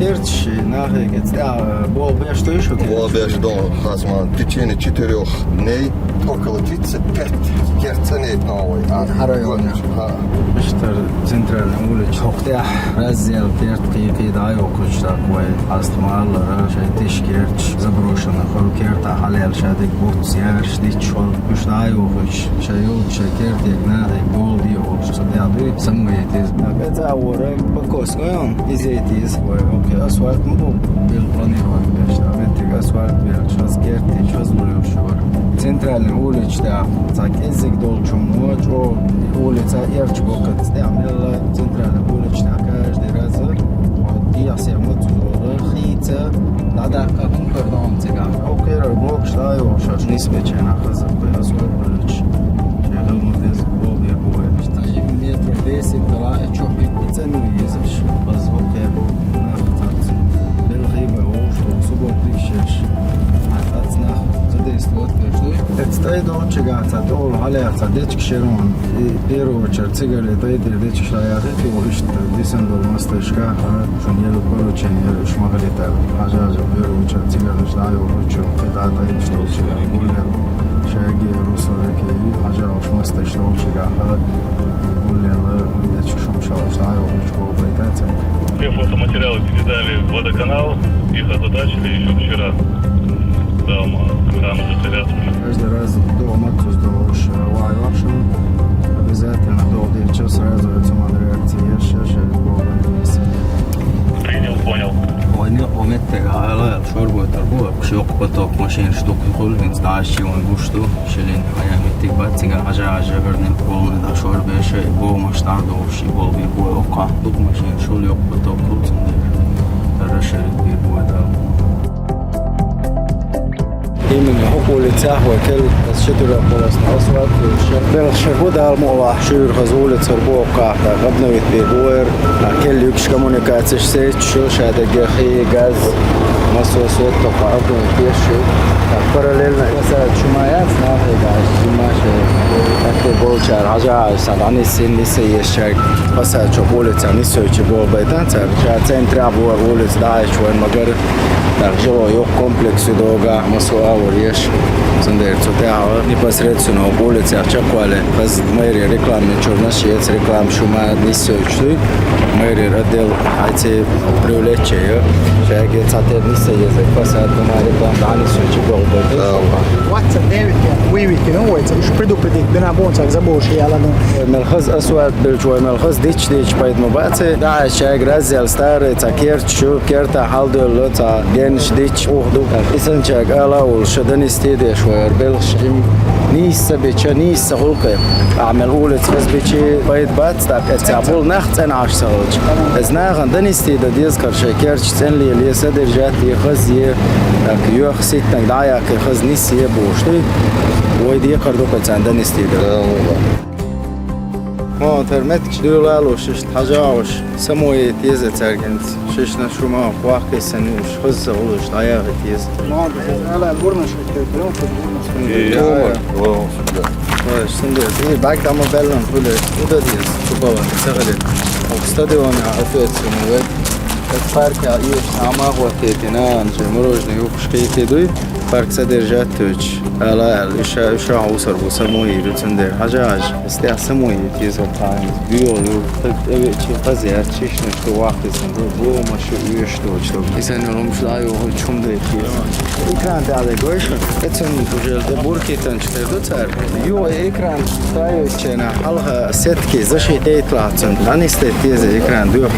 Керчь, нахегец. Был беш то еще? Был беш дома, хазман. В течение 4 дней около 35 керценет новый. Районе. Бештер центральный улиц. Хохтя раздел Керчь да окуч такой. Астмаллар, шайтиш Керчь заброшена. Холкерта халел шадик бутс яш дичол. Уж да окуч. Шайот шакертик нахег бол диош. Садяды самуетиз. Это ура покоскоен. Изетиз. Окей, асфальт мбу. Бил планировать бештер. Ветрик асфальт бил. Шаз Керчь, шаз улиц. Центральный улиц, да, так язык должен ночь, улица Ерчбока, стямила центральный улиц, да, каждый раз, вот, я всем вот туда, хица, надо как он пердон цыган. Окей, блок, что я сейчас не смечена, хаза, я свой улиц, я думаю, здесь был я будет, что метр 10, да, я чё, цену ездишь, позволь, нахуй, Белгиба, уж, субботу, ищешь, а так, нахуй. Тстай дочь гата дол халяца дечк шерон первую очередь цигали дойдли дечк шаяхи вишт десендол мастышка шунел поручение шмагалита ажаж первую очередь цигали ждаю ручу когда дойдешь долчига гулер шаги русовеки ажаж мастыш долчига гулер дечк шумшал ждаю ручку байтаца. Все фотоматериалы передали в водоканал, их озадачили еще вчера. Там рано затеряться. Каждый раз до Матус дош лайвашем обязательно до час сразу автомат реакции Принял, понял. Oyunu omette hala şorbo tarbo şok patok maşin ştok kol vins daşi on gusto şelin ayametik batsiga aja vernen polne da şorbe şey bo maştar doşi bol bir bu oka dok maşin şol yok patok kutsunda tarşerit bir bu da именно улица وكل الشترة خلصنا أصوات بالشهود الموضوع شير غزولة سربوقة قبنا بيبور كل يكش كومونيكاتش سيت شو شهادة جاخي غاز مصر صوت تقارب فيشو paralelna mesela Cuma'ya nahı da Cuma şey bolçar haja sadani sin lise yaşar pasa çok ulica niso içi bol baytancar ja centra bu ulic da şu magar darjelo yok kompleksu doga maso avor yaş zonder cotea непосредственно ulica čakvale bez meri reklamne čornašijec reklam Cuma niso içi meri radel ajce привлечение ja gecater niso jezek pasa toma reklam da niso içi bol WhatsApp David ويكي هو مش предупредить بنا بونسك زبوش يلا ملخص اسود بالجوي ملخص ديش بايد مباتي دا شايق رازيال ستار تاكيرت شو كيرتا حالدو لتا جنش ديش اوخدو اسن شايق الاول شدن استيدي شوير بلش نيس بيتشا نيس هولكي اعمل اولت فز بيتشي بايد بات تاك اتسابول نخت ان عش سالج از ناغن دن استيدا ديزكر شايكيرت سنلي ليسدر جاتي خزي تاك يوخ سيتنك داياك خز نيس يبوشتي ويدي قردو كتساندن استيدا ما ترمتك دولالو ششت حجاوش سموي تيزة ترجنت ششنا شو ما واقع سنوش خزة ولوش ضياغ تيزة ما على البرنش اليوم في البرنش سندر بعد عم بلن كل وده ديز شو بابا سغلت وستاديون عفيت سنوات الفرق عايش عماق وتيتنا نجي مروجنا يوكش كي دوي فرق صدر جاتوش لا إيش عوصر بسموه بتندر حاجة استيع سموه تيزو تايم بيولو تبي شيء قزير شيء نشتو واحد سندر بو ما شو يشتو إذا نرمش لا يوه شوم ده تيز إكران ده قويش إتن بجل ده بوركي تنشتر دو تر يو إكران تايو تشنا حلها ست كي زشي تيت لاتن لانيست تيز إكران دوخ